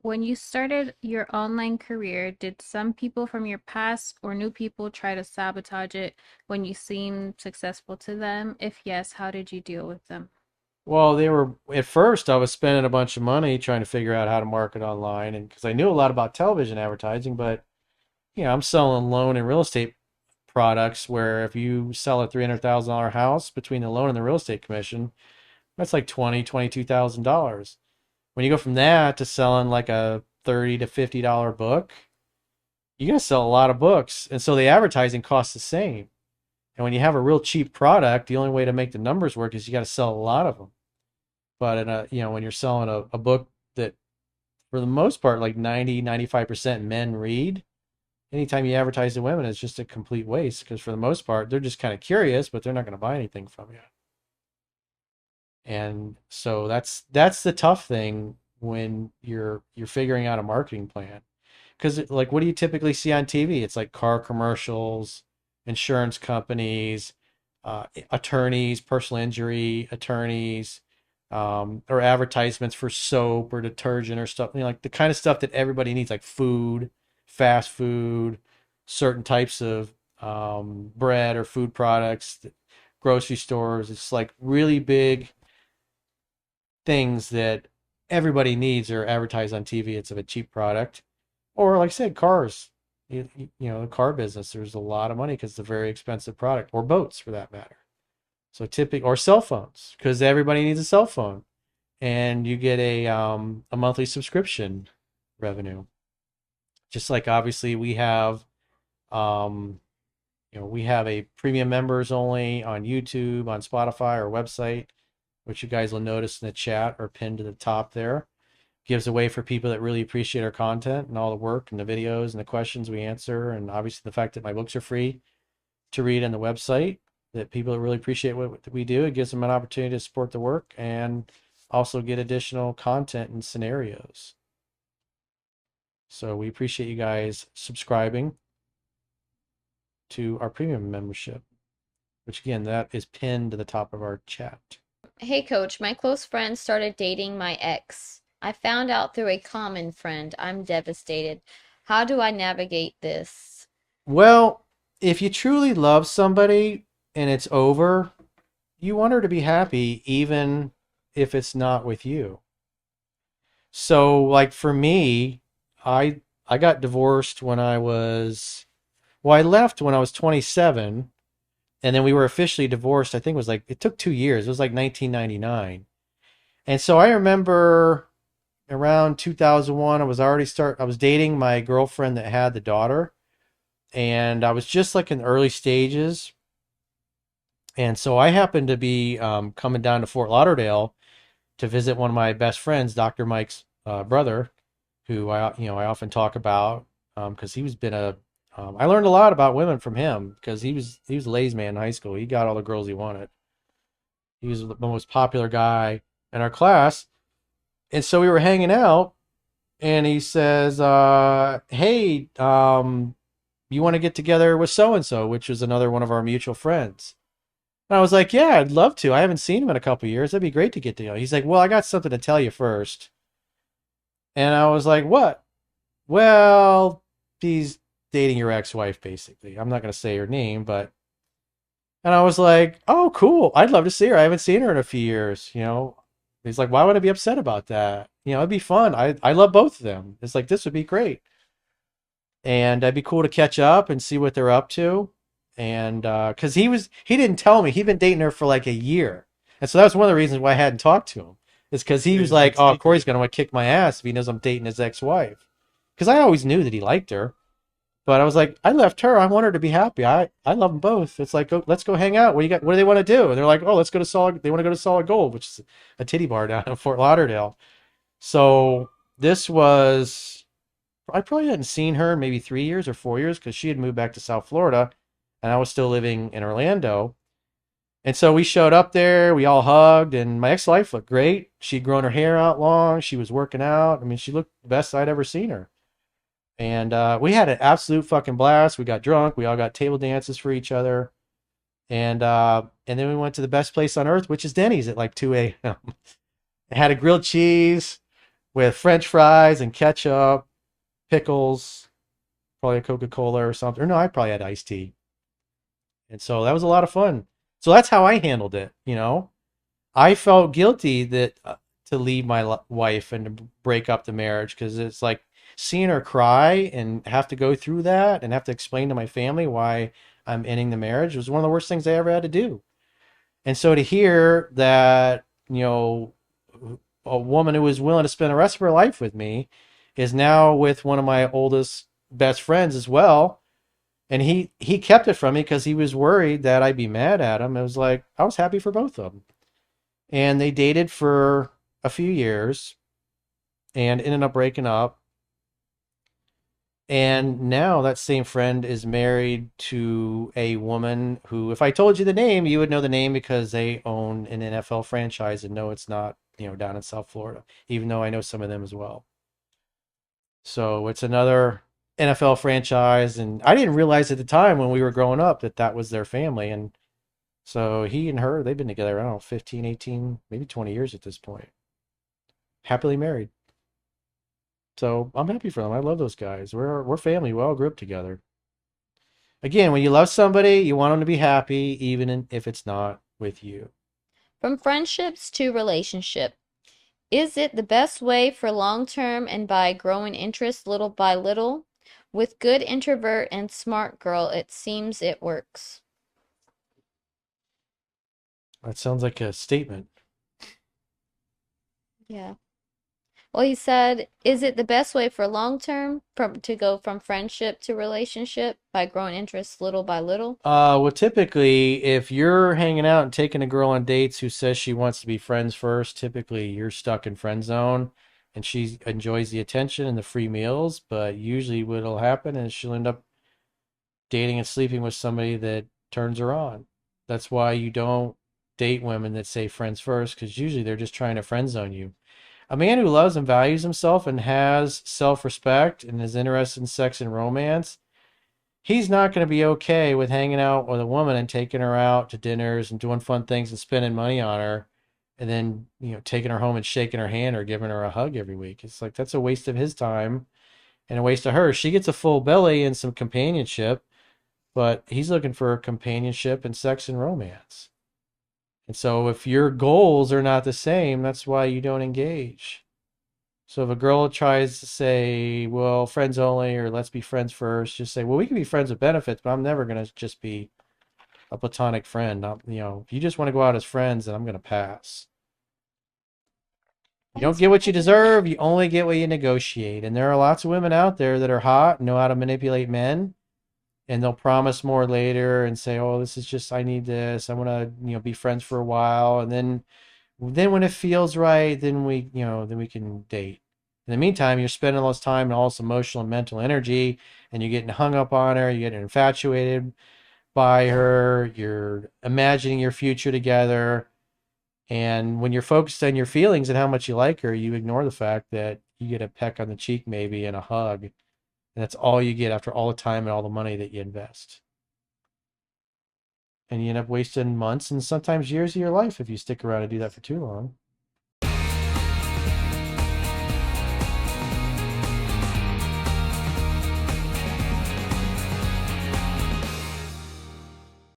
When you started your online career, did some people from your past or new people try to sabotage it when you seemed successful to them? If yes, how did you deal with them? Well, they were at first I was spending a bunch of money trying to figure out how to market online, and because I knew a lot about television advertising, but I'm selling loan and real estate products where if you sell a $300,000 house between the loan and the real estate commission, that's like $22,000. When you go from that to selling like a $30 to $50 book, you gotta sell a lot of books, and so the advertising costs the same. And when you have a real cheap product, the only way to make the numbers work is you got to sell a lot of them. But when you're selling a book that for the most part, like 90-95% men read, anytime you advertise to women, it's just a complete waste because for the most part, they're just kind of curious, but they're not going to buy anything from you. And so that's the tough thing when you're figuring out a marketing plan. Because like, what do you typically see on TV? It's like car commercials, insurance companies, attorneys, personal injury attorneys, or advertisements for soap or detergent or stuff. Like the kind of stuff that everybody needs, like food, fast food, certain types of bread or food products, grocery stores. It's like really big things that everybody needs are advertised on TV. It's of a cheap product. Or like I said, cars. The car business, there's a lot of money because it's a very expensive product, or boats for that matter. So typically, or cell phones, because everybody needs a cell phone, and you get a monthly subscription revenue. Just like obviously um we have a premium members only on YouTube, on Spotify, our website, which you guys will notice in the chat or pinned to the top there. Gives away for people that really appreciate our content and all the work and the videos and the questions we answer, and obviously the fact that my books are free to read on the website. That people that really appreciate what we do, it gives them an opportunity to support the work and also get additional content and scenarios. So we appreciate you guys subscribing to our premium membership, which again, that is pinned to the top of our chat. Hey coach, my close friend started dating my ex. I found out through a common friend. I'm devastated. How do I navigate this? Well, if you truly love somebody and it's over, you want her to be happy even if it's not with you. So like for me, I got divorced when I left when I was 27, and then we were officially divorced. I think it was like it took 2 years. It was like 1999. And so I remember around 2001 I was dating my girlfriend that had the daughter, and I was just like in the early stages. And so I happened to be coming down to Fort Lauderdale to visit one of my best friends, Dr. Mike's brother, who I often talk about because he was been a I learned a lot about women from him because he was a ladies man in high school. He got all the girls he wanted. He was the most popular guy in our class, and so we were hanging out, and he says, "Hey, you want to get together with so and so," which was another one of our mutual friends. And I was like, "Yeah, I'd love to. I haven't seen him in a couple of years. That'd be great to get together." He's like, "Well, I got something to tell you first." And I was like, "What?" Well, he's dating your ex-wife, basically. I'm not going to say her name, but. And I was like, "Oh, cool. I'd love to see her. I haven't seen her in a few years." He's like, "Why would I be upset about that? It'd be fun. I love both of them." It's like, this would be great. And that'd be cool to catch up and see what they're up to. And because he didn't tell me. He'd been dating her for like a year. And so that was one of the reasons why I hadn't talked to him. Is because he was like, "Oh, Corey's going to kick my ass if he knows I'm dating his ex-wife." Because I always knew that he liked her. But I was like, I left her. I want her to be happy. I love them both. It's like, let's go hang out. What do you got? What do they want to do? And they're like, oh, let's go to Solid. They want to go to Solid Gold, which is a titty bar down in Fort Lauderdale. So this was, I probably hadn't seen her in maybe 3 years or 4 years because she had moved back to South Florida, and I was still living in Orlando. And so we showed up there. We all hugged, and my ex-wife looked great. She'd grown her hair out long. She was working out. I mean, she looked the best I'd ever seen her. And we had an absolute fucking blast. We got drunk. We all got table dances for each other. And then we went to the best place on earth, which is Denny's at like 2 a.m. It had a grilled cheese. with French fries and ketchup, pickles, probably a Coca-Cola or something. Or no, I probably had iced tea. And so that was a lot of fun. So that's how I handled it, you know. I felt guilty that to leave my wife and to break up the marriage because it's like seeing her cry and have to go through that and have to explain to my family why I'm ending the marriage was one of the worst things I ever had to do. And so to hear that, a woman who was willing to spend the rest of her life with me is now with one of my oldest best friends as well. And he kept it from me because he was worried that I'd be mad at him. It was like I was happy for both of them. And they dated for a few years and ended up breaking up. And now that same friend is married to a woman who, if I told you the name, you would know the name because they own an NFL franchise and no, it's not, down in South Florida, even though I know some of them as well. So it's another NFL franchise. And I didn't realize at the time when we were growing up that that was their family. And so he and her, they've been together, I don't know, 15, 18, maybe 20 years at this point. Happily married. So I'm happy for them. I love those guys. We're family. We all grew up together. Again, when you love somebody, you want them to be happy, even if it's not with you. From friendships to relationship. Is it the best way for long term and by growing interest little by little? With good introvert and smart girl, it seems it works. That sounds like a statement. Yeah. Well, he said, is it the best way for long term from to go from friendship to relationship by growing interest little by little? Well, typically, if you're hanging out and taking a girl on dates who says she wants to be friends first, typically you're stuck in friend zone and she enjoys the attention and the free meals. But usually, what'll happen is she'll end up dating and sleeping with somebody that turns her on. That's why you don't date women that say friends first, because usually they're just trying to friend zone you. A man who loves and values himself and has self respect and is interested in sex and romance, he's not going to be okay with hanging out with a woman and taking her out to dinners and doing fun things and spending money on her and then, taking her home and shaking her hand or giving her a hug every week. It's like that's a waste of his time and a waste of hers. She gets a full belly and some companionship, but he's looking for companionship and sex and romance. And so if your goals are not the same, that's why you don't engage. So if a girl tries to say, well, friends only, or let's be friends first, just say, well, we can be friends with benefits, but I'm never going to just be a platonic friend. If you just want to go out as friends, then I'm going to pass. You don't Thanks get for what you letting me deserve. You only get what you negotiate. And there are lots of women out there that are hot and know how to manipulate men. And they'll promise more later and say, oh, this is just, I need this. I want to, be friends for a while. And then when it feels right, then we can date. In the meantime, you're spending all this time and all this emotional and mental energy, and you're getting hung up on her, you're getting infatuated by her, you're imagining your future together. And when you're focused on your feelings and how much you like her, you ignore the fact that you get a peck on the cheek maybe and a hug. And that's all you get after all the time and all the money that you invest. And you end up wasting months and sometimes years of your life if you stick around and do that for too long.